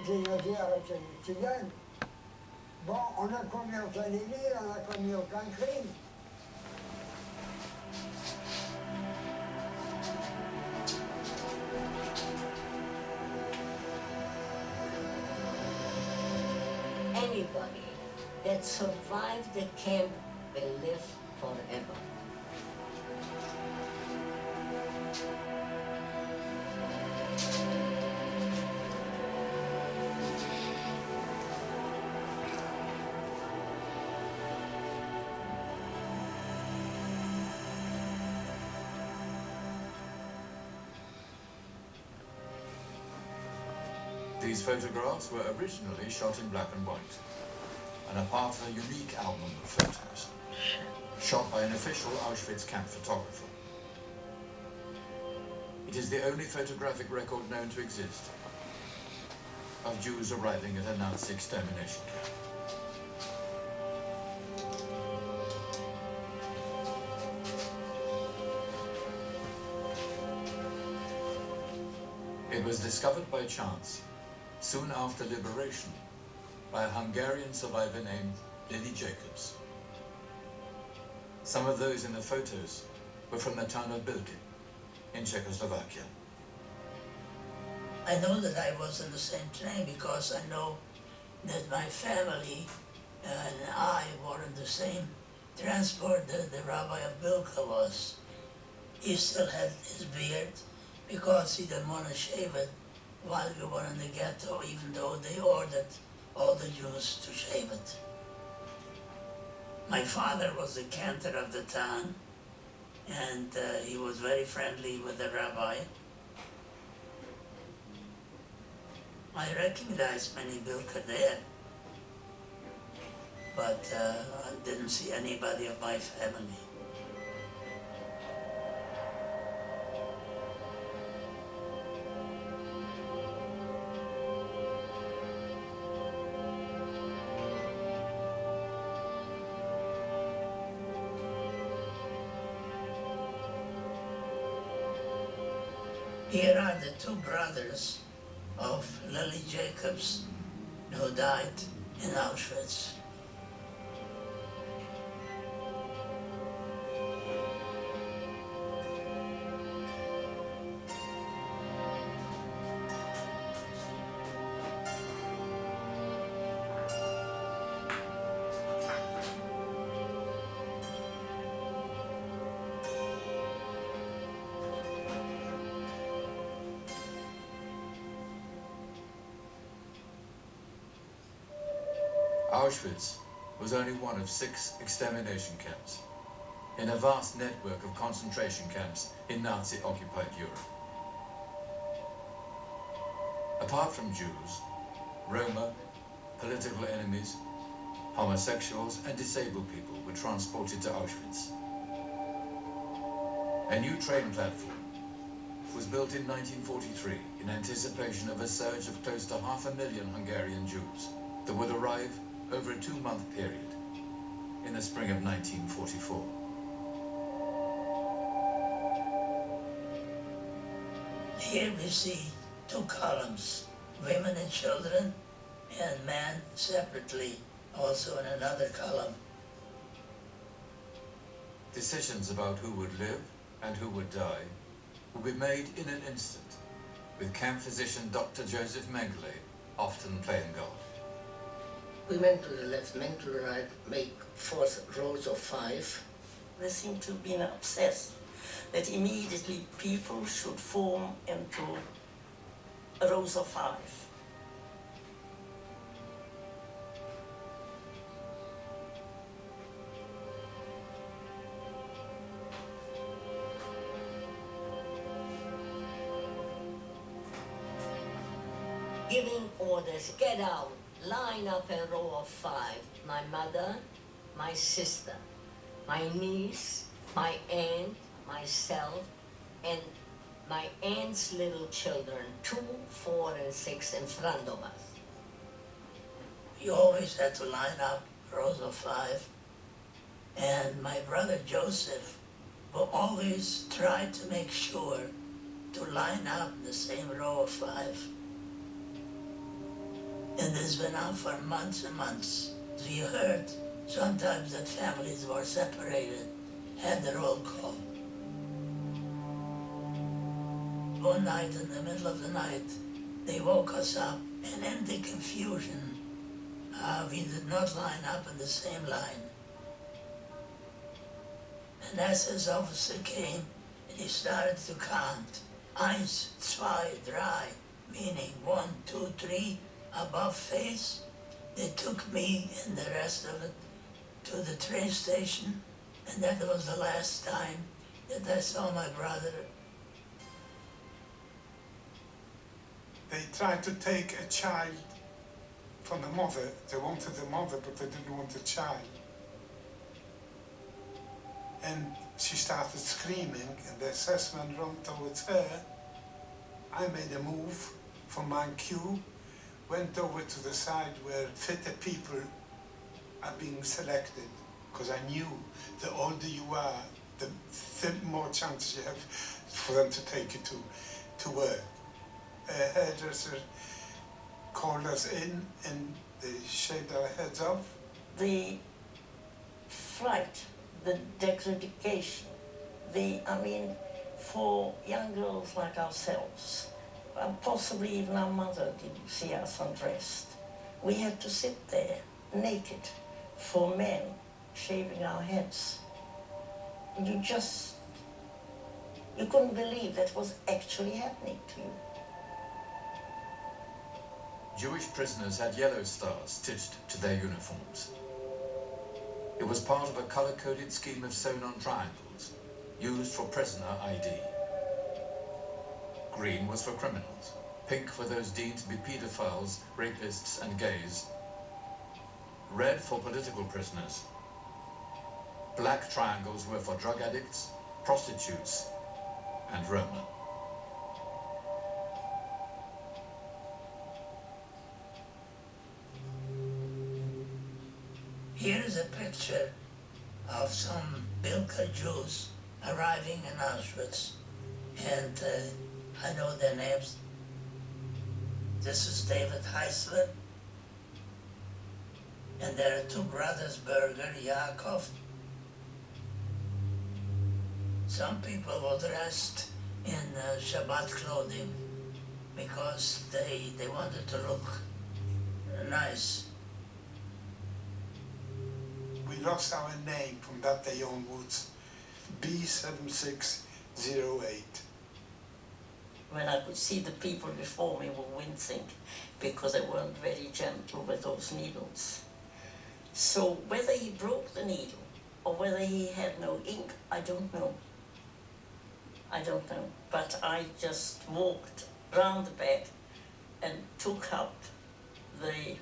j'ai nagé avec les tziganes. Bon, on a commis aucun délit, on a commis aucun crime. Anybody that survived the camp will live forever. These photographs were originally shot in black and white, and are part of a unique album of photos, shot by an official Auschwitz camp photographer. It is the only photographic record known to exist of Jews arriving at a Nazi extermination camp. It was discovered by chance, soon after liberation, by a Hungarian survivor named Lily Jacobs. Some of those in the photos were from the town of Bilki in Czechoslovakia. I know that I was on the same train because I know that my family and I were in the same transport that the rabbi of Bilka was. He still had his beard because he didn't want to shave it while we were in the ghetto, even though they ordered all the Jews to shave it. My father was the cantor of the town, and he was very friendly with the rabbi. I recognized many Bilka there, but I didn't see anybody of my family. Here are the two brothers of Lily Jacobs who died in Auschwitz. Auschwitz was only one of 6 extermination camps in a vast network of concentration camps in Nazi-occupied Europe. Apart from Jews, Roma, political enemies, homosexuals and disabled people were transported to Auschwitz. A new train platform was built in 1943 in anticipation of a surge of close to 500,000 Hungarian Jews that would arrive over a 2-month period in the spring of 1944. Here we see 2 columns, women and children, and man separately, also in another column. Decisions about who would live and who would die will be made in an instant, with camp physician Dr. Joseph Mengele often playing God. Women to the left, men to the right, make 4 rows of 5. They seem to be obsessed that immediately people should form into rows of 5. Giving orders, get out, line up a row of 5. My mother, my sister, my niece, my aunt, myself, and my aunt's little children, 2, 4, and 6 in front of us. You always had to line up rows of 5. And my brother Joseph will always try to make sure to line up the same row of 5. And this went on for months and months. We heard sometimes that families were separated, had the roll call. One night, in the middle of the night, they woke us up, and in the confusion, we did not line up in the same line. An SS officer came, and he started to count. 1, 2, 3, meaning 1, 2, 3, above face. They took me and the rest of it to the train station, and that was the last time that I saw my brother. They tried to take a child from the mother. They wanted the mother, but they didn't want the child. And she started screaming, and the SS man ran towards her. I made a move from my queue, went over to the side where fitter people are being selected, because I knew the older you are, the more chances you have for them to take you to work. A hairdresser called us in and they shaved our heads off. The fright, the degradation, for young girls like ourselves, and possibly even our mother didn't see us undressed. We had to sit there naked for men shaving our heads. You couldn't believe that was actually happening to you. Jewish prisoners had yellow stars stitched to their uniforms. It was part of a color-coded scheme of sewn-on triangles, used for prisoner ID. Green was for criminals, pink for those deemed to be pedophiles, rapists, and gays, red for political prisoners. Black triangles were for drug addicts, prostitutes, and Roma. Here is a picture of some Bilka Jews arriving in Auschwitz, and I know their names. This is David Heisler, and there are two brothers, Berger, Yaakov. Some people were dressed in Shabbat clothing because they wanted to look nice. We lost our name from that day onwards, B7608. When I could see the people before me were wincing because they weren't very gentle with those needles. So whether he broke the needle or whether he had no ink, I don't know. I don't know. But I just walked round the bed and took out the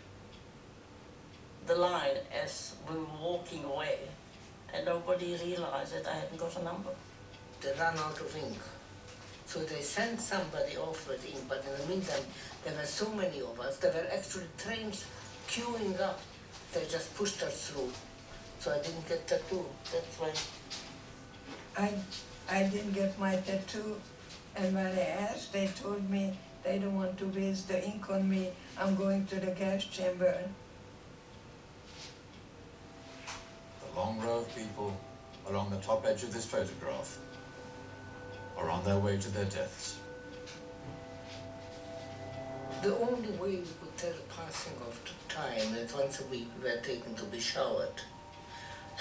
line as we were walking away, and nobody realized that I hadn't got a number. They ran out of ink. So they sent somebody off with ink, but in the meantime, there were so many of us, there were actually trains queuing up. They just pushed us through. So I didn't get tattoo, that's why. I didn't get my tattoo, and when I asked, they told me they don't want to waste the ink on me. I'm going to the gas chamber. The long row of people along the top edge of this photograph are on their way to their deaths. The only way we could tell the passing of the time is once a week we were taken to be showered.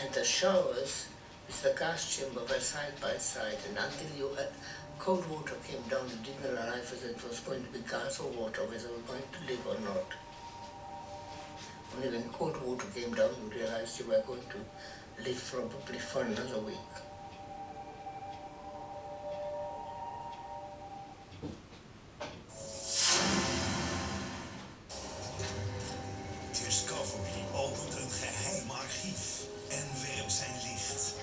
And the showers with the gas chamber were side by side, and until you had cold water came down, you didn't realize whether it was going to be gas or water, whether we were going to live or not. Only when cold water came down, you realized you were going to live probably for another week. Discovery opent een geheim archief en werpt zijn licht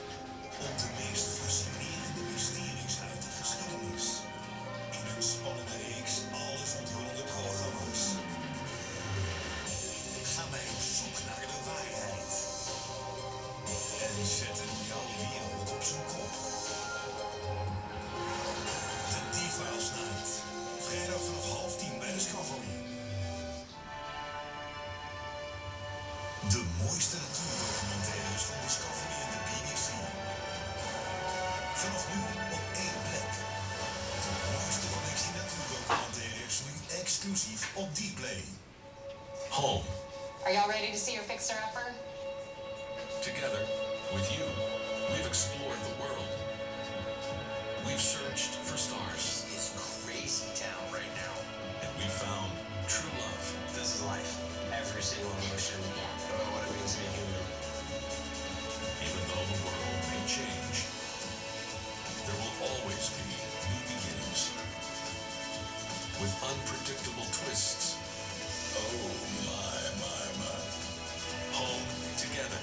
op de meest fascinerende mysteries uit de geschiedenis. In een spannende reeks alles onthullende programma's gaan wij op zoek naar de waarheid en zetten jouw wereld op zijn kop. De Diva's Night, vrijdag vanaf 9:30 bij Discovery. De mooiste natuurdocumentaires van Discovery en de BBC. Vanaf nu op één plek. De mooiste collectie natuurdocumentaires nu exclusief op Dplay. Home. Are y'all ready to see your fixer-upper? Together, with you, we've explored the world. We've searched for stars. It's crazy town right now. And we found true love. This is life. Every single emotion about what it means to be human. Even though the world may change, there will always be new beginnings. With unpredictable twists. Oh my, my, my. Home together.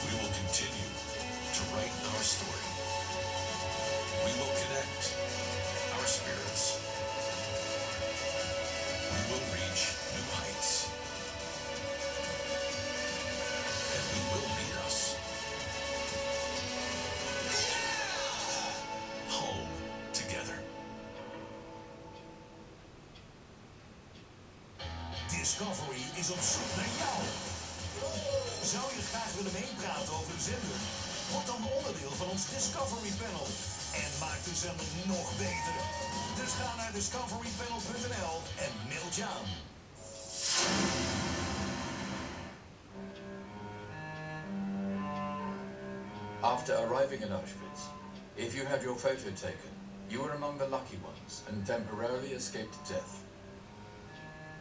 We will continue to write our story. We will connect our spirits. We will reach new heights. And we will meet us. Home together. Discovery is op zoek naar jou. Zou je graag willen meepraten over de zender? Word dan onderdeel van ons Discovery Panel. En maak de zender nog beter. Dus ga naar discoverypanel.nl en meld je aan. After arriving in Auschwitz, if you had your photo taken, you were among the lucky ones and temporarily escaped death.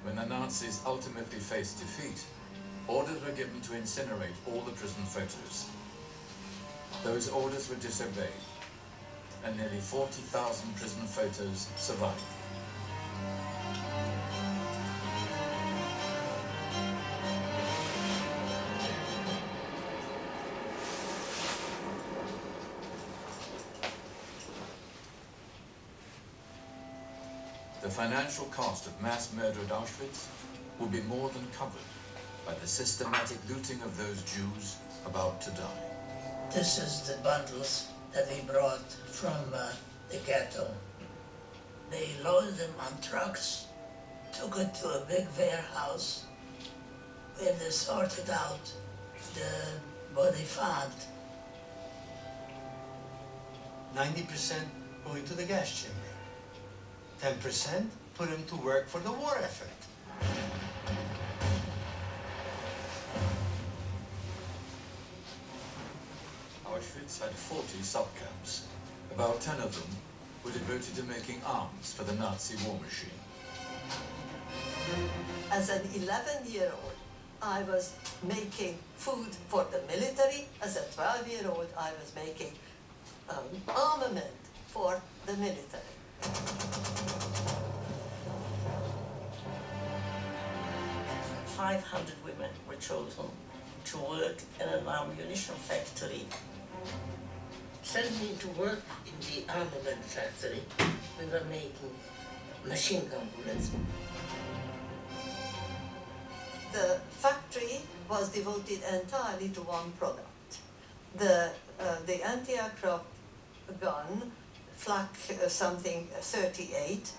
When the Nazis ultimately faced defeat, orders were given to incinerate all the prison photos. Those orders were disobeyed, and nearly 40,000 prison photos survived. The financial cost of mass murder at Auschwitz will be more than covered by the systematic looting of those Jews about to die. This is the bundles that we brought from the ghetto. They loaded them on trucks, took it to a big warehouse where they sorted out what they found. 90% going to the gas chamber. 10% put them to work for the war effort. Auschwitz had 40 subcamps. About 10 of them were devoted to making arms for the Nazi war machine. As an 11-year-old, I was making food for the military. As a 12-year-old, I was making armament for the military. 500 women were chosen to work in an ammunition factory. Sent me to work in the armament factory. We were making machine gun bullets. The factory was devoted entirely to one product. The anti-aircraft gun, Flak something 38.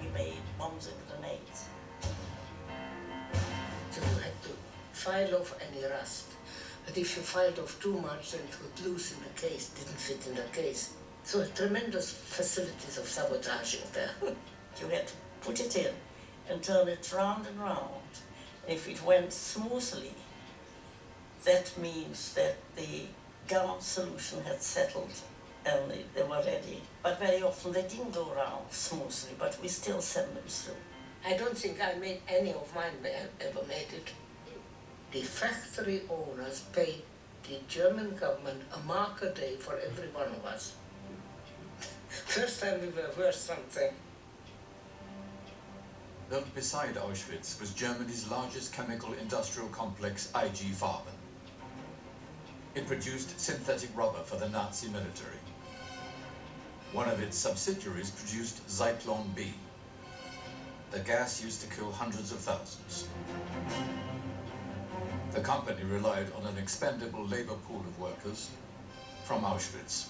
We made bombs and grenades. So you had to file off any rust. But if you filed off too much, then it would loose in the case, didn't fit in the case. So tremendous facilities of sabotaging there. You had to put it in and turn it round and round. If it went smoothly, that means that the gun solution had settled and they were ready. But very often they didn't go round smoothly, but we still send them through. I don't think I made any of mine ever made it. The factory owners paid the German government a mark a day for every one of us. First time we were worth something. Built beside Auschwitz was Germany's largest chemical industrial complex, IG Farben. It produced synthetic rubber for the Nazi military. One of its subsidiaries produced Zyklon B, the gas used to kill hundreds of thousands. The company relied on an expendable labor pool of workers from Auschwitz.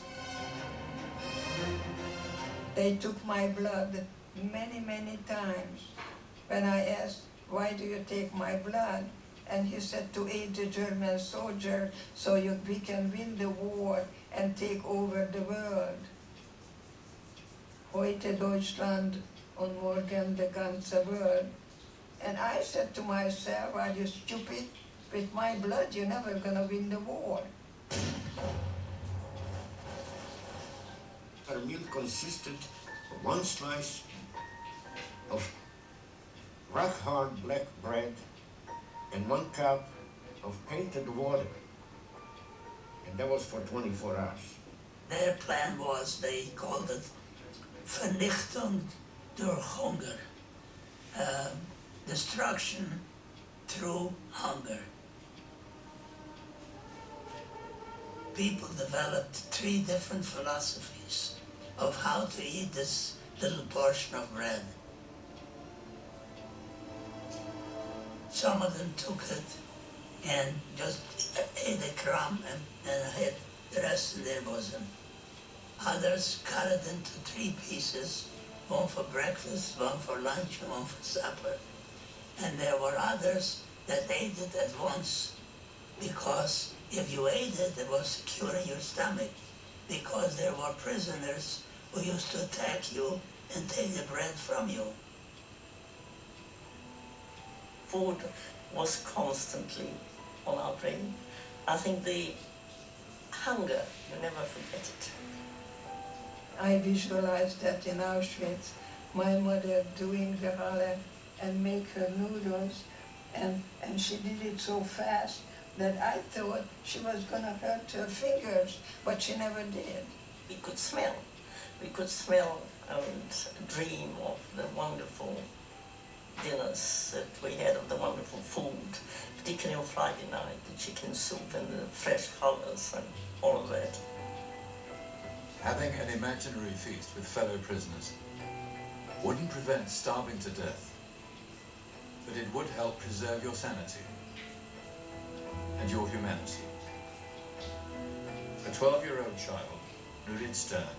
They took my blood many, many times. When I asked, why do you take my blood? And he said, to aid the German soldier so we can win the war and take over the world. Heute Deutschland und morgen the ganze world. And I said to myself, are you stupid? With my blood, you're never gonna win the war. Our meal consisted of one slice of rock-hard black bread and 1 cup of painted water. And that was for 24 hours. Their plan was, they called it Vernichtung durch Hunger. Destruction through hunger. People developed 3 different philosophies of how to eat this little portion of bread. Some of them took it and just ate a crumb and hid the rest in their bosom. Others cut it into 3 pieces, one for breakfast, one for lunch, and one for supper. And there were others that ate it at once, because if you ate it, it was secure in your stomach, because there were prisoners who used to attack you and take the bread from you. Food was constantly on our brain. I think the hunger, you never forget it. I visualized that in Auschwitz, my mother doing the halle and make her noodles, and she did it so fast that I thought she was gonna hurt her fingers, but she never did. We could smell and dream of the wonderful dinners that we had, of the wonderful food, particularly on Friday night, the chicken soup and the fresh colors and all of that. Having an imaginary feast with fellow prisoners wouldn't prevent starving to death, but it would help preserve your sanity and your humanity. A 12-year-old child, Nurit Stern,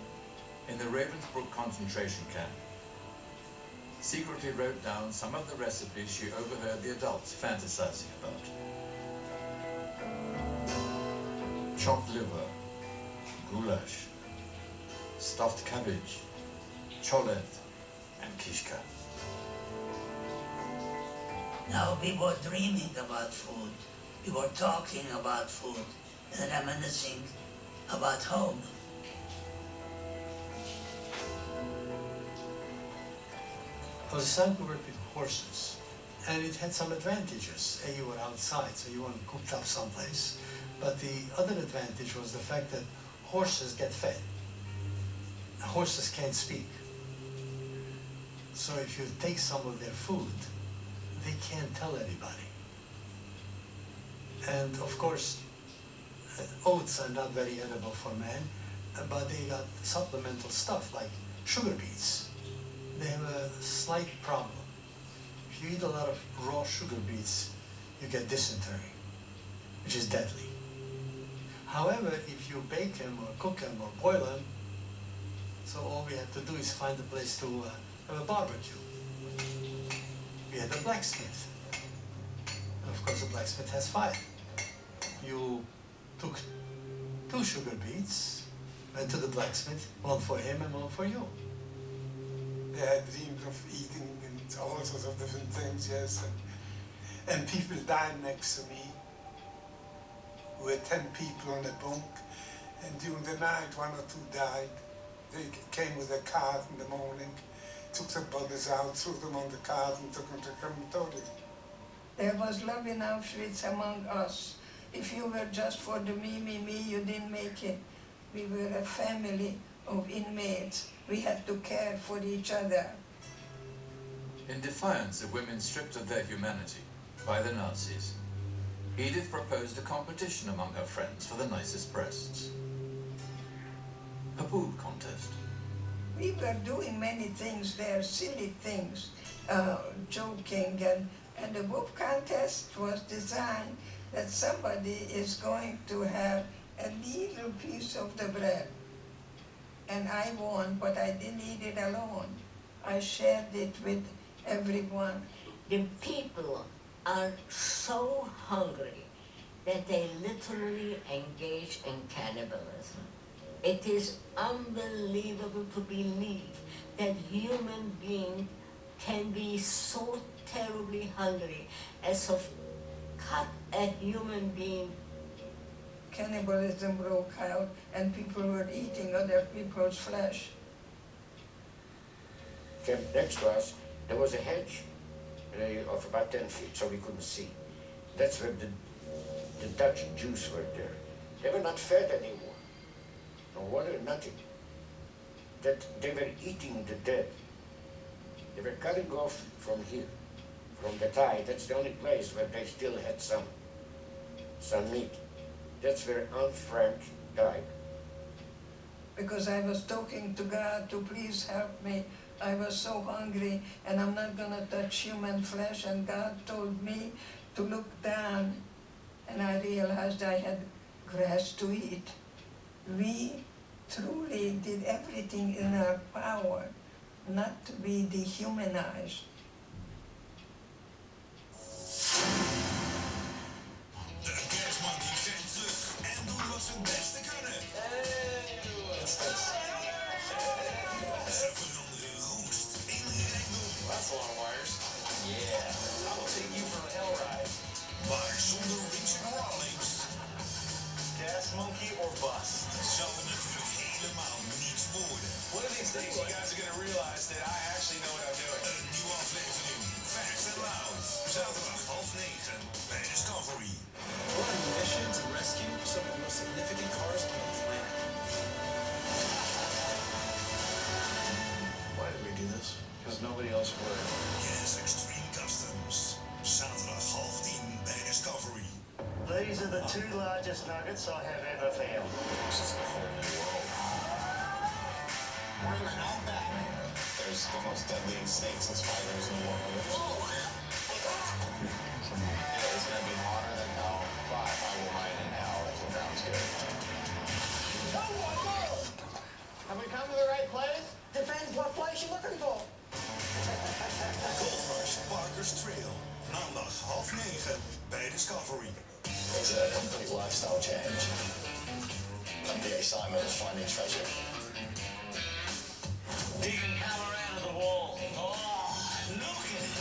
in the Ravensbrück concentration camp, secretly wrote down some of the recipes she overheard the adults fantasizing about. Chopped liver, goulash, stuffed cabbage, cholent, and kishka. Now we were dreaming about food, we were talking about food, and reminiscing about home. I was assigned to work with horses, and it had some advantages. You were outside, so you weren't cooped up someplace. But the other advantage was the fact that horses get fed. Horses can't speak. So if you take some of their food, they can't tell anybody. And of course, oats are not very edible for man, but they got supplemental stuff like sugar beets. They have a slight problem. If you eat a lot of raw sugar beets, you get dysentery, which is deadly. However, if you bake them or cook them or boil them, so all we have to do is find a place to have a barbecue. We had a blacksmith. And of course, the blacksmith has fire. You took 2 sugar beets, went to the blacksmith, one for him and one for you. They had dreams of eating and all sorts of different things, yes. And people died next to me. We had 10 people on the bunk, and during the night, 1 or 2 died. They came with a cart in the morning, took the bodies out, threw them on the cart, and took them to crematorium. There was love in Auschwitz among us. If you were just for the me, you didn't make it. We were a family of inmates. We had to care for each other. In defiance of women stripped of their humanity by the Nazis, Edith proposed a competition among her friends for the nicest breasts. A boob contest. We were doing many things there, silly things, joking, and the boob contest was designed that somebody is going to have a little piece of the bread. And I won, but I didn't eat it alone. I shared it with everyone. The people are so hungry that they literally engage in cannibalism. It is unbelievable to believe that human beings can be so terribly hungry as to cut a human being. Cannibalism broke out and people were eating other people's flesh. Camp next to us, there was a hedge of about 10 feet, so we couldn't see. That's where the Dutch Jews were there. They were not fed anymore. No water, nothing. They were eating the dead. They were cutting off from here, from the thigh. That's the only place where they still had some meat. That's where Aunt Frank died. Because I was talking to God to please help me. I was so hungry and I'm not going to touch human flesh, and God told me to look down, and I realized I had grass to eat. We truly did everything in our power not to be dehumanized. De kerstmonkeys zijn terug en doen wat ze het beste kunnen. Ze veranderen roest in rijkdom. That's a lot of wires. Yeah, I will take you for a hell ride. Maar zonder Richard Rawlings Gas monkey or bust. zou het natuurlijk helemaal niets worden. One of these days, you guys are going to realize that I actually know what I'm doing. Een nieuwe aflevering, Fast and Loud. Zaterdag 8:30 bij Discovery. We're on a mission to rescue some of the most significant cars on the planet. Why did we do this? Because nobody else would. Gas Extreme Customs. Zaterdag 9:30 bij Discovery. These are the two largest nuggets I have ever found. This is a whole new world. We're in the outback. There's the most deadly snakes and spiders in the world. Yeah, it's gonna be hotter than hell, but I will mine in hell if the ground's good. Have we come to the right place? Depends what place you're looking for. Gold Rush Parker's Trail. Maandag 8:30 bij Discovery. It's a complete lifestyle change. The excitement of finding treasure. Digging power out of the wall. Oh, look at it.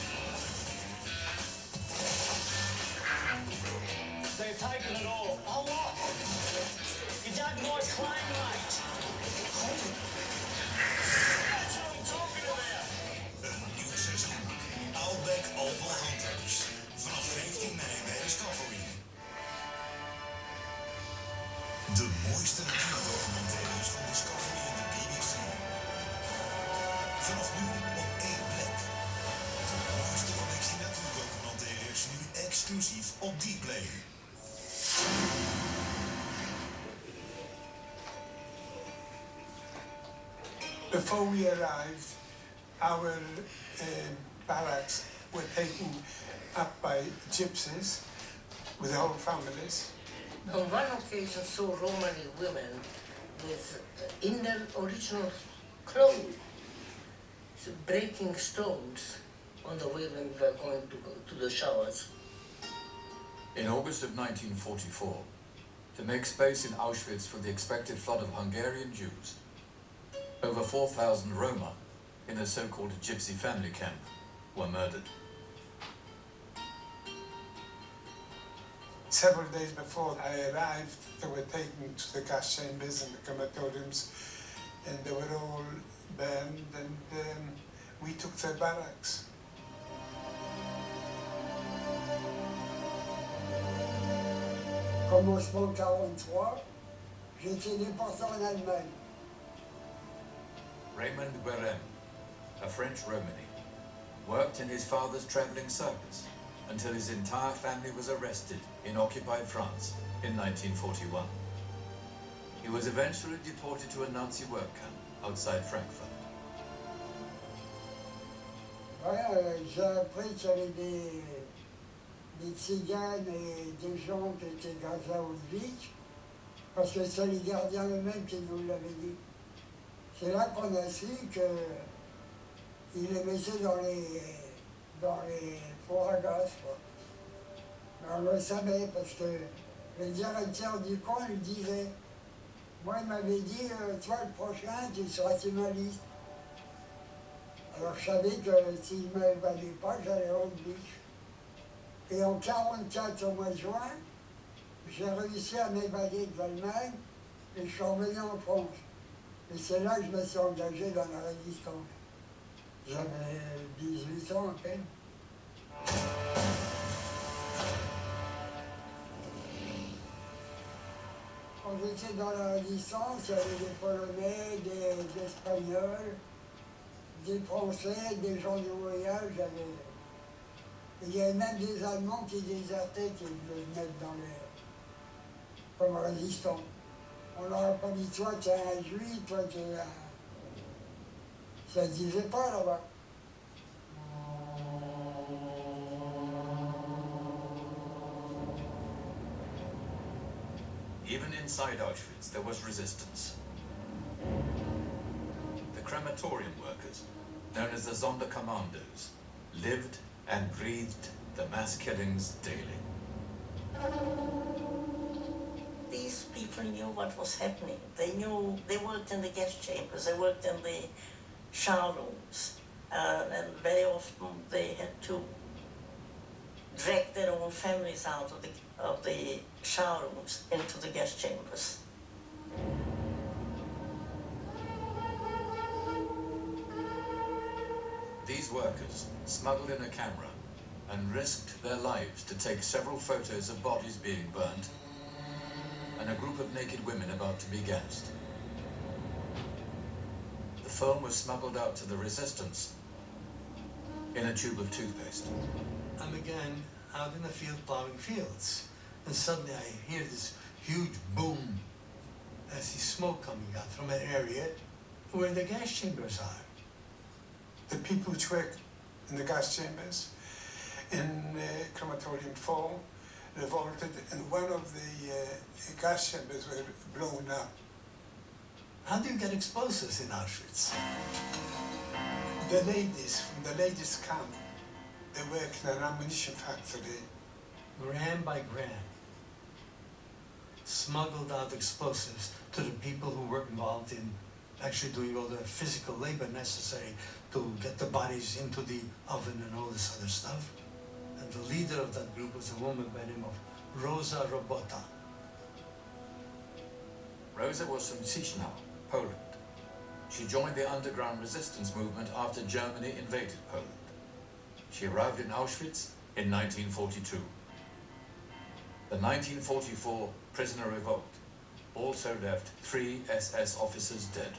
They've taken it all. Oh, what? You dug my claim, mate. That's what I'm talking about. Een nieuw seizoen. Outback Opal Hunters. Vanaf 15 mei bij Discovery. De mooiste natuurdocumentaires van Discovery en de BBC. Vanaf nu op één plek. De mooiste collectie natuurdocumentaires nu exclusief op Dplay. Before we arrived, our barracks were taken up by gypsies with the whole families. On one occasion, saw Romani women with in their original clothes, so breaking stones on the way when we were going to go to the showers. In August of 1944, to make space in Auschwitz for the expected flood of Hungarian Jews, over 4,000 Roma in a so-called gypsy family camp were murdered. Several days before I arrived, they were taken to the gas chambers and the crematoriums, and they were all burned, and we took their barracks. Commencement 43, j'étais déporté en Allemagne. Raymond Berem, a French Romani, worked in his father's traveling circus until his entire family was arrested in occupied France in 1941. He was eventually deported to a Nazi work camp outside Frankfurt. Ouais, j'ai appris qu'il y avait des tziganes et des gens qui étaient gazés à Auschwitz, parce que c'est les gardiens eux-mêmes qui nous l'avaient dit. C'est là qu'on a su qu'ils les mettaient dans les bagasse, quoi. Mais on le savait parce que le directeur du camp lui disait, moi il m'avait dit, toi le prochain tu seras sur ma liste. Alors je savais que s'il ne m'évaluait pas, j'allais au Auschwitz. Et en 1944, au mois de juin, j'ai réussi à m'évader de l'Allemagne et je suis revenu en France. Et c'est là que je me suis engagé dans la résistance. J'avais 18 ans à peine. Quand j'étais dans la résistance, il y avait des Polonais, des Espagnols, des Français, des gens du voyage. Il y avait même des Allemands qui désertaient, qui venaient dans les... comme résistants. On leur a pas dit, toi tu es un juif, toi tu es un... Ça ne se disait pas là-bas. Even inside Auschwitz, there was resistance. The crematorium workers, known as the Sonderkommandos, lived and breathed the mass killings daily. These people knew what was happening. They knew, they worked in the gas chambers, they worked in the shower rooms, and very often they had to drag their own families out of the shower rooms into the gas chambers. These workers smuggled in a camera and risked their lives to take several photos of bodies being burnt and a group of naked women about to be gassed. The film was smuggled out to the resistance in a tube of toothpaste. I'm again out in the field plowing fields, and suddenly I hear this huge boom. I see smoke coming out from an area where the gas chambers are. The people which work in the gas chambers in crematorium 4 revolted, and one of the gas chambers were blown up. How do you get explosives in Auschwitz? The ladies from the ladies' camp, they work in an ammunition factory. Gram by gram, smuggled out explosives to the people who were involved in actually doing all the physical labor necessary to get the bodies into the oven and all this other stuff. And the leader of that group was a woman by the name of Rosa Robota. Rosa was from Ciechnau, Poland. She joined the underground resistance movement after Germany invaded Poland. She arrived in Auschwitz in 1942. The 1944 prisoner revolt also left 3 SS officers dead.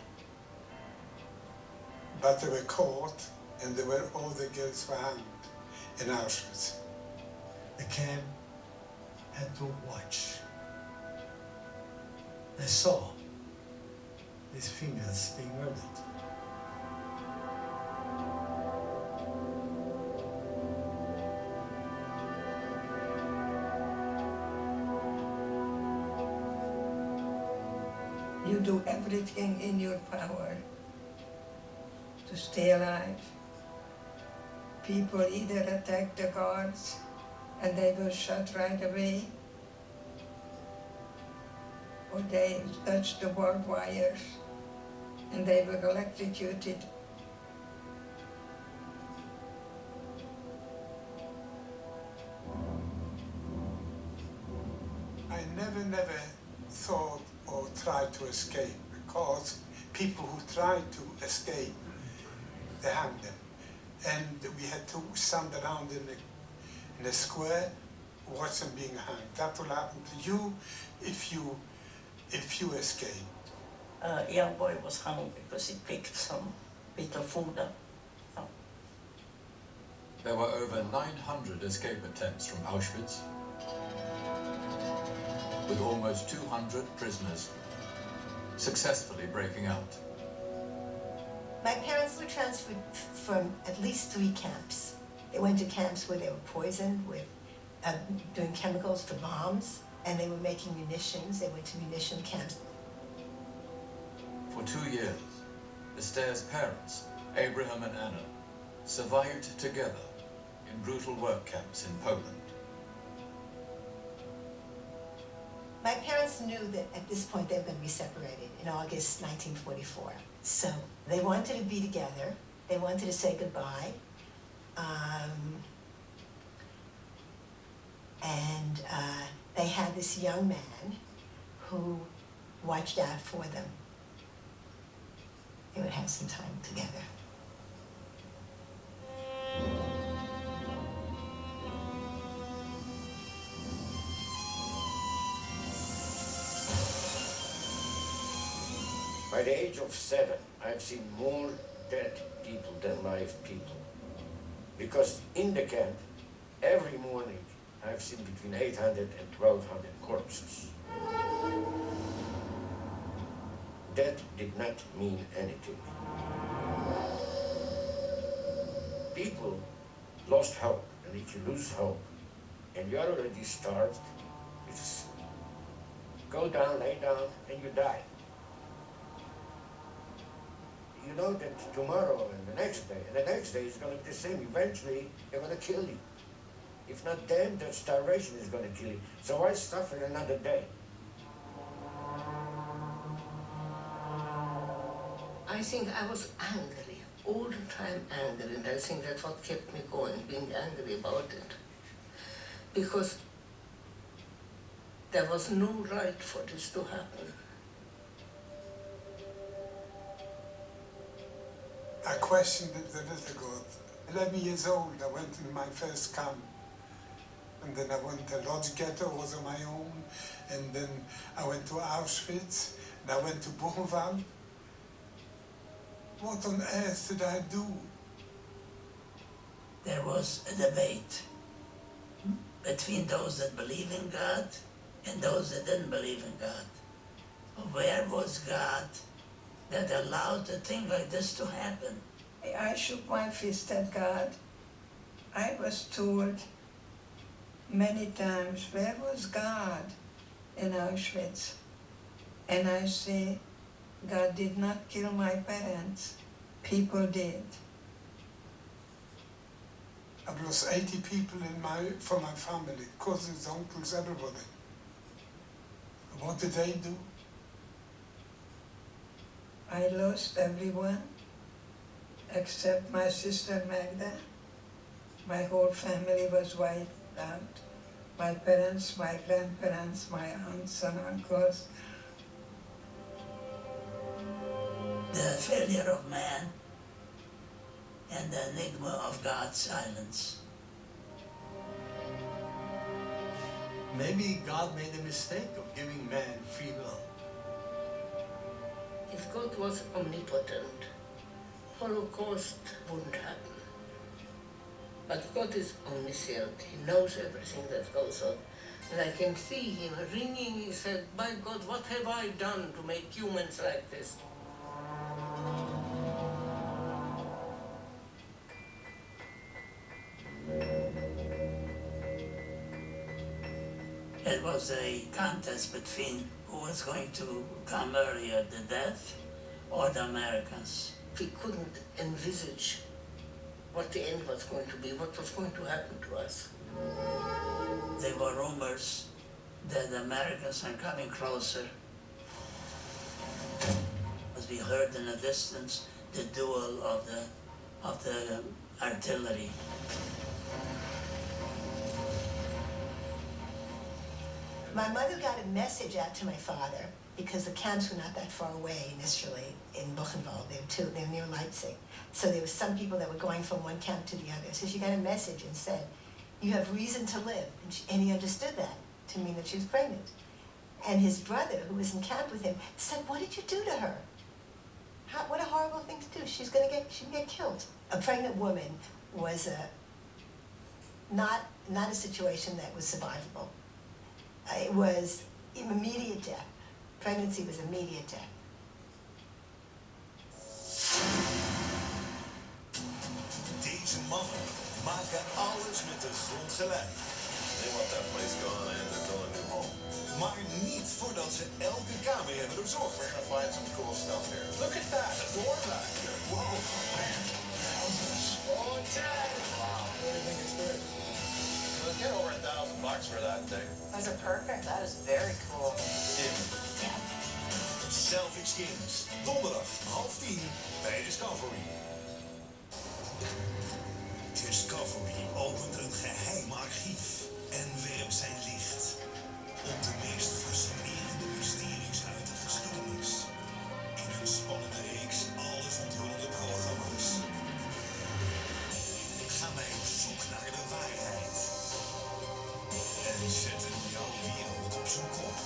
But they were caught, and all the girls were hanged in Auschwitz. The camp had to watch. They saw these females being murdered. You do everything in your power to stay alive. People either attack the guards and they were shot right away, or they touched the barbed wires and they were electrocuted. I never thought or tried to escape, because people who tried to escape, they hanged them. And we had to stand around in a square, watch them being hanged. That will happen to you if you escape. A young boy was hung because he picked some bit of food up. Oh. There were over 900 escape attempts from Auschwitz, with almost 200 prisoners successfully breaking out. My parents were transferred from at least 3 camps. They went to camps where they were poisoned with doing chemicals for bombs, and they were making munitions. They went to munition camps. For 2 years, Esther's parents, Abraham and Anna, survived together in brutal work camps in Poland. My parents knew that at this point they were going to be separated in August 1944. So they wanted to be together. They wanted to say goodbye. They had this young man who watched out for them. They would have some time together. By the age of 7, I've seen more dead people than live people. Because in the camp, every morning, I've seen between 800 and 1,200 corpses. That did not mean anything. People lost hope, and if you lose hope, and you're already starved, you just go down, lay down, and you die. You know that tomorrow and the next day is going to be the same. Eventually, they're going to kill you. If not then, that starvation is going to kill you. So why suffer another day? I think I was angry, all the time angry, and I think that's what kept me going, being angry about it. Because there was no right for this to happen. I questioned the little God. 11 years old, I went in my first camp. And then I went to Lodz Ghetto, was on my own. And then I went to Auschwitz, and I went to Buchenwald. What on earth did I do? There was a debate between those that believe in God and those that didn't believe in God. Where was God that allowed a thing like this to happen? I shook my fist at God. I was told many times, where was God in Auschwitz? And I say, God did not kill my parents. People did. I've lost 80 people from my family, cousins, uncles, everybody. What did they do? I lost everyone except my sister Magda. My whole family was wiped out. My parents, my grandparents, my aunts and uncles. The failure of man and the enigma of God's silence. Maybe God made a mistake of giving man free will. If God was omnipotent, Holocaust wouldn't happen. But God is omniscient. He knows everything that goes on. And I can see him ringing. He said, by God, what have I done to make humans like this? It was a contest between who was going to come earlier, the death or the Americans. We couldn't envisage what the end was going to be, what was going to happen to us. There were rumors that the Americans are coming closer. As we heard in the distance, the duel of the artillery. My mother got a message out to my father because the camps were not that far away initially in Buchenwald. They were near Leipzig. So there were some people that were going from one camp to the other. So she got a message and said, you have reason to live. And he understood that to mean that she was pregnant. And his brother, who was in camp with him, said, what did you do to her? What a horrible thing to do. She can get killed. A pregnant woman was not a situation that was survivable. It was immediate death. Pregnancy was immediate death. Deze mannen maken alles met de grond gelijk. They want that place gone and they're building a new home. Maar niet voordat ze elke kamer hebben doorzocht. We're gonna find some cool stuff here. Look at that, a door back there. Whoa, man. Oh, Ted! Wow. What do you think it's doing? $10 for that thing. Those are perfect. That is very cool. Selfie Skins. Donderdag 9:30 bij Discovery. Discovery opent een geheim archief en werpt zijn licht op de meest fascinerende mysteries uit de geschiedenis. In een spannende reeks alles onthullende programma's gaan wij op zoek naar de waarheid en zetten jouw wereld op zijn kop.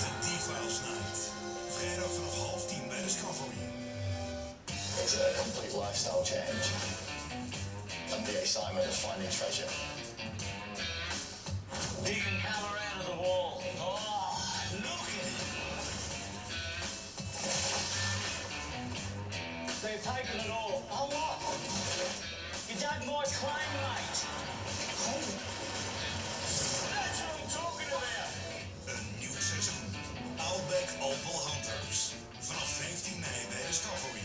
The D-Files Night. Vrijdag vanaf 9:30 bij Discovery. It's a complete lifestyle change. And the excitement of finding treasure. Digging power out of the wall. Oh, look at it. They've taken it all. Oh, what? You dug my claim, mate. That's what I'm talking about. Een nieuw seizoen. Outback Opal Hunters. Vanaf 15 mei bij Discovery.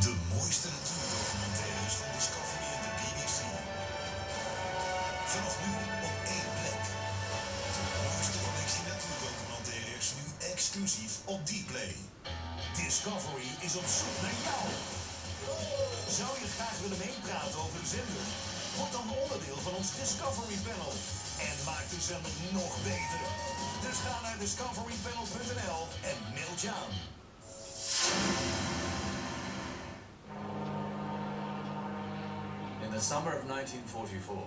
De mooiste natuurdocumentaires van Discovery en de BBC. Vanaf nu op één plek. De mooiste collectie natuurdocumentaires nu exclusief op Dplay. Discovery is op zoek naar jou. Zou je graag willen meepraten over de zender? Word dan onderdeel van ons Discovery Panel. En maak de zender nog beter. Dus ga naar discoverypanel.nl en meld je aan. In the summer of 1944,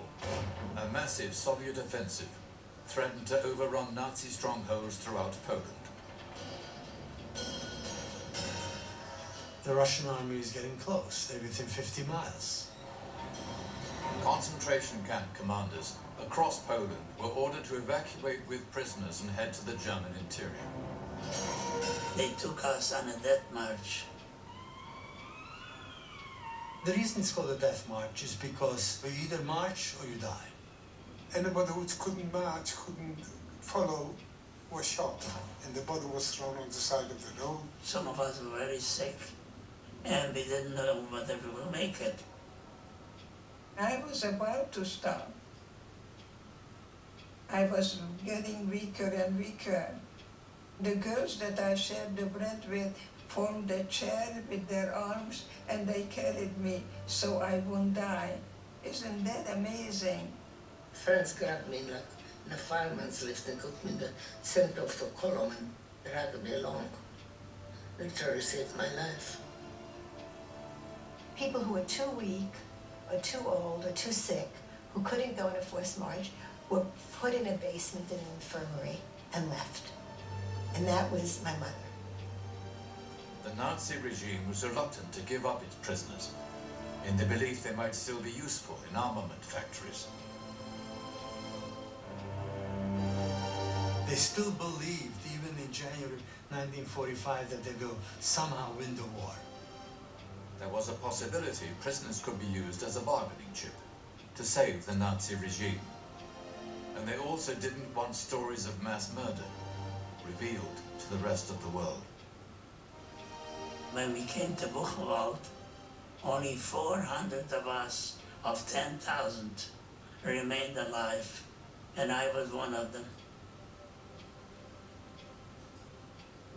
a massive Soviet offensive threatened to overrun Nazi strongholds throughout Poland. The Russian army is getting close. They're within 50 miles. Concentration camp commanders across Poland were ordered to evacuate with prisoners and head to the German interior. They took us on a death march. The reason it's called a death march is because you either march or you die. Anybody who couldn't march, couldn't follow, was shot. And the body was thrown on the side of the road. Some of us were very sick, and we didn't know whether we will make it. I was about to stop. I was getting weaker and weaker. The girls that I shared the bread with formed a chair with their arms and they carried me so I wouldn't die. Isn't that amazing? Friends grabbed me like in a fireman's lift and took me in the center of the column and dragged me along. Literally saved my life. People who were too weak, or too old, or too sick, who couldn't go on a forced march, were put in a basement in an infirmary and left. And that was my mother. The Nazi regime was reluctant to give up its prisoners, in the belief they might still be useful in armament factories. They still believed, even in January 1945, that they will somehow win the war. There was a possibility prisoners could be used as a bargaining chip to save the Nazi regime. And they also didn't want stories of mass murder revealed to the rest of the world. When we came to Buchenwald, only 400 of us, of 10,000, remained alive, and I was one of them.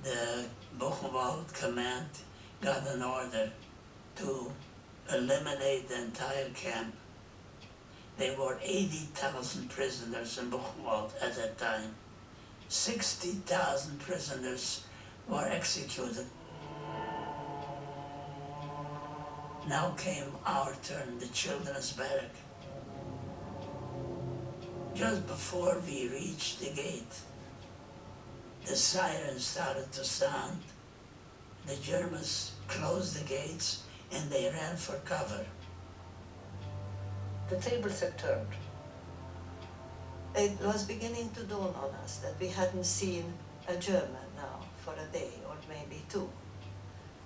The Buchenwald command got an order to eliminate the entire camp. There were 80,000 prisoners in Buchenwald at that time. 60,000 prisoners were executed. Now came our turn, the children's barrack. Just before we reached the gate, the sirens started to sound. The Germans closed the gates and they ran for cover. The tables had turned. It was beginning to dawn on us that we hadn't seen a German now for a day or maybe two.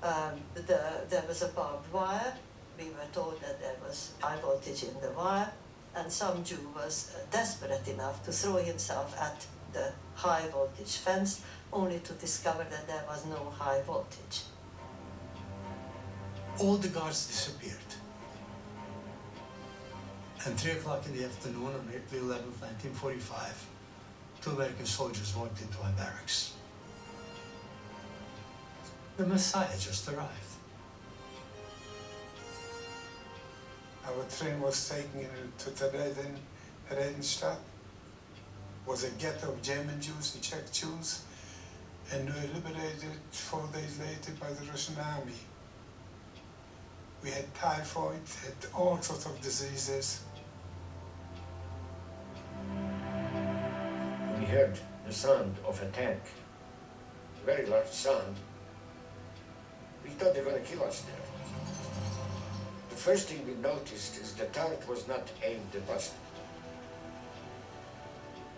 There was a barbed wire. We were told that there was high voltage in the wire, and some Jew was desperate enough to throw himself at the high voltage fence, only to discover that there was no high voltage. All the guards disappeared. And 3 o'clock in the afternoon on April 11th, 1945, 2 American soldiers walked into our barracks. The Messiah just arrived. Our train was taken to Redenstadt. Was a ghetto of German Jews and Czech Jews, and were liberated 4 days later by the Russian army. We had typhoid, had all sorts of diseases. We heard the sound of a tank, very large sound. We thought they were going to kill us there. The first thing we noticed is the turret was not aimed at us.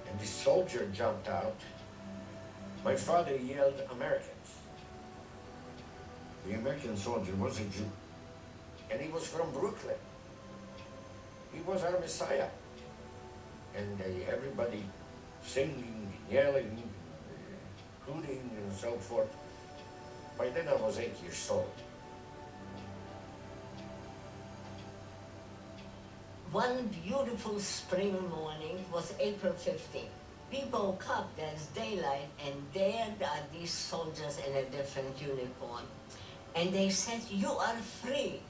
And the soldier jumped out. My father yelled, "Americans." The American soldier was a Jew, and he was from Brooklyn. He was our Messiah. And everybody singing, yelling, hooting, and so forth. By then I was 8 years old. One beautiful spring morning was April 15th. We woke up, there's daylight, and there are these soldiers in a different uniform. And they said, "You are free."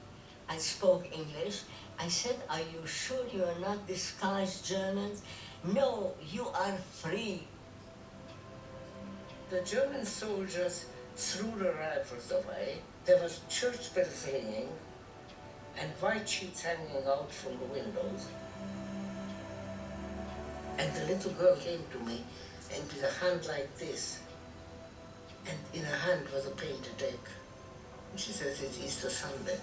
I spoke English. I said, "Are you sure you are not disguised Germans?" "No, you are free." The German soldiers threw the rifles away. There was church bells ringing and white sheets hanging out from the windows. And the little girl came to me and with a hand like this, and in her hand was a painted egg. And she says, "It's Easter Sunday."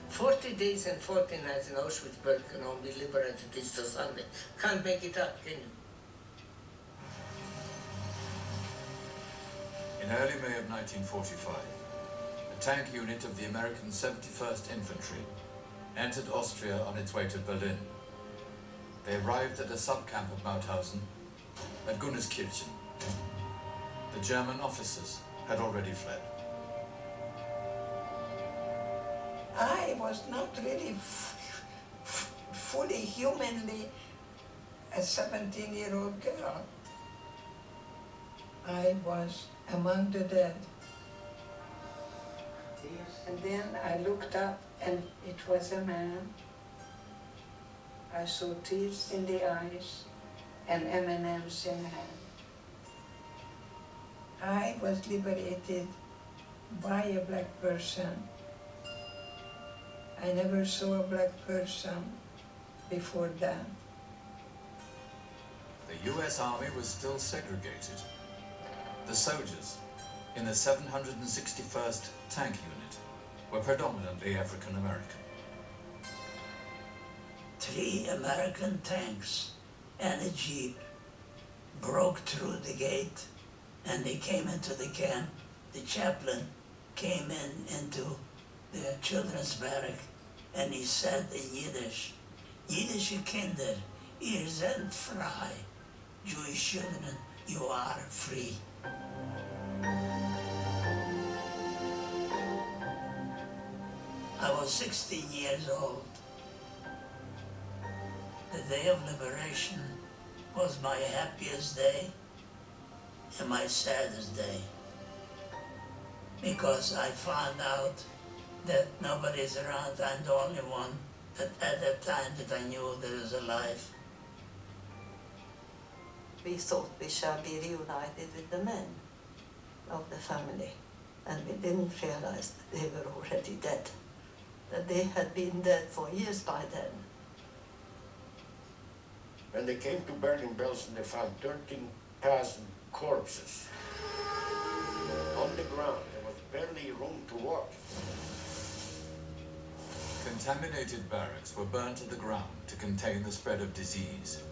40 days and 40 nights in Auschwitz-Birkenau, we liberated Easter Sunday. Can't make it up, can you? In early May of 1945, a tank unit of the American 71st Infantry entered Austria on its way to Berlin. They arrived at a sub-camp of Mauthausen at Gunnerskirchen. The German officers had already fled. I was not really fully humanly a 17-year-old girl. I was among the dead. And then I looked up and it was a man. I saw tears in the eyes and M&Ms in hand. I was liberated by a black person. I never saw a black person before that. The US Army was still segregated. The soldiers in the 761st Tank Unit were predominantly African American. 3 American tanks and a jeep broke through the gate and they came into the camp. The chaplain came into the children's barrack and he said in Yiddish, "Jiddische Kinder, ihr seid frei. Jewish children, you are free." I was 16 years old. The day of liberation was my happiest day and my saddest day, because I found out that nobody's around. I'm the only one that at that time that I knew that was alive. We thought we shall be reunited with the men of the family, and we didn't realize that they were already dead, that they had been dead for years by then. When they came to Bergen-Belsen, they found 13,000 corpses on the ground. There was barely room to walk. Contaminated barracks were burned to the ground to contain the spread of disease,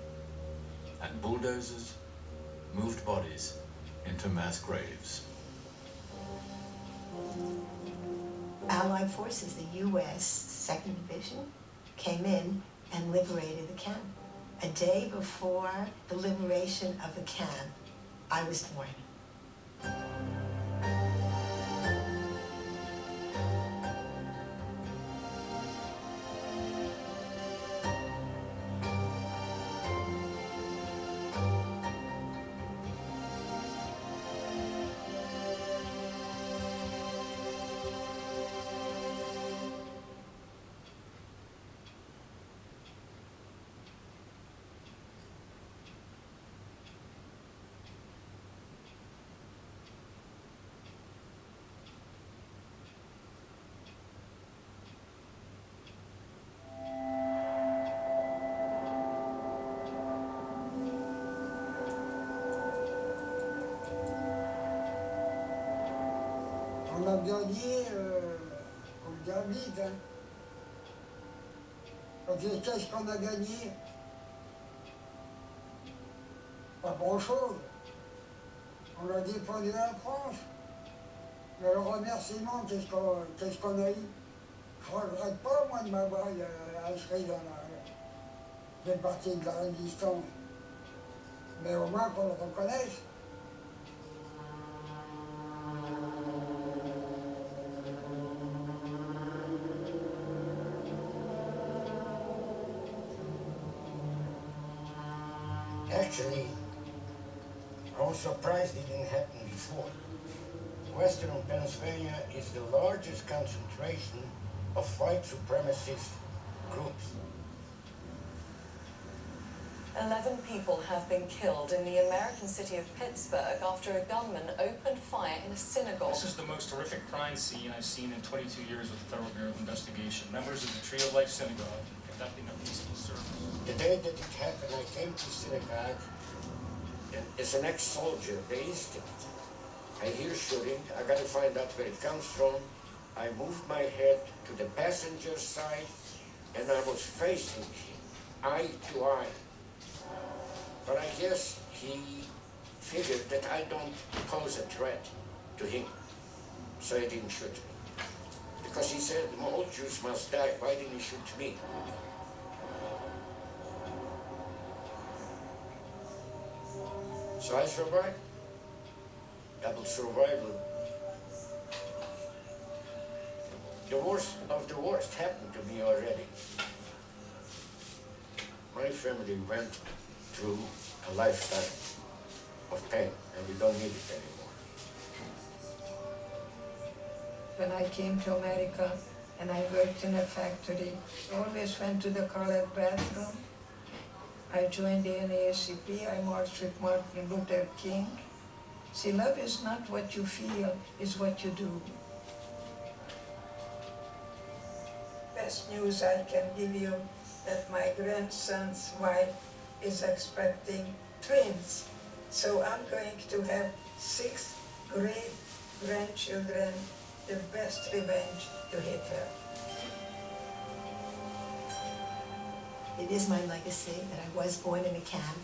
and bulldozers moved bodies into mass graves. Allied forces, the U.S. 2nd Division, came in and liberated the camp. A day before the liberation of the camp, I was born. a gagné, faut le dire vite, hein. Parce que qu'est-ce qu'on a gagné? Pas grand-chose. On a défendu la France. Mais le remerciement, qu'est-ce qu'on a eu? Je ne regrette pas, moi, de m'avoir inscrit dans la partie de la résistance. Mais au moins qu'on le reconnaisse. Actually, I was surprised it didn't happen before. Western Pennsylvania is the largest concentration of white supremacist groups. 11 people have been killed in the American city of Pittsburgh after a gunman opened fire in a synagogue. This is the most horrific crime scene I've seen in 22 years with the Federal Bureau of Investigation. Members of the Tree of Life Synagogue conducting a peaceful service. The day that it happened, I came to synagogue, and as an ex-soldier based, I hear shooting. I gotta find out where it comes from. I moved my head to the passenger side, and I was facing him, eye to eye. But I guess he figured that I don't pose a threat to him, so he didn't shoot me. Because he said, all Jews must die, why didn't he shoot me? So I survived. Double survival. The worst of the worst happened to me already. My family went through a lifetime of pain, and we don't need it anymore. When I came to America and I worked in a factory, I always went to the colored bathroom. I joined the NAACP, I marched with Martin Luther King. See, love is not what you feel, it's what you do. Best news I can give you that my grandson's wife is expecting twins. So I'm going to have 6 great grandchildren, the best revenge to hit her. It is my legacy that I was born in a camp.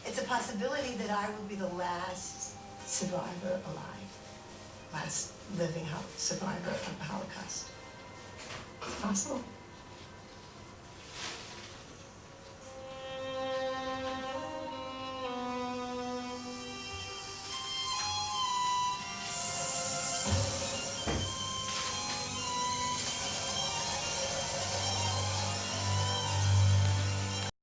It's a possibility that I will be the last survivor alive, last living survivor of the Holocaust. It's possible.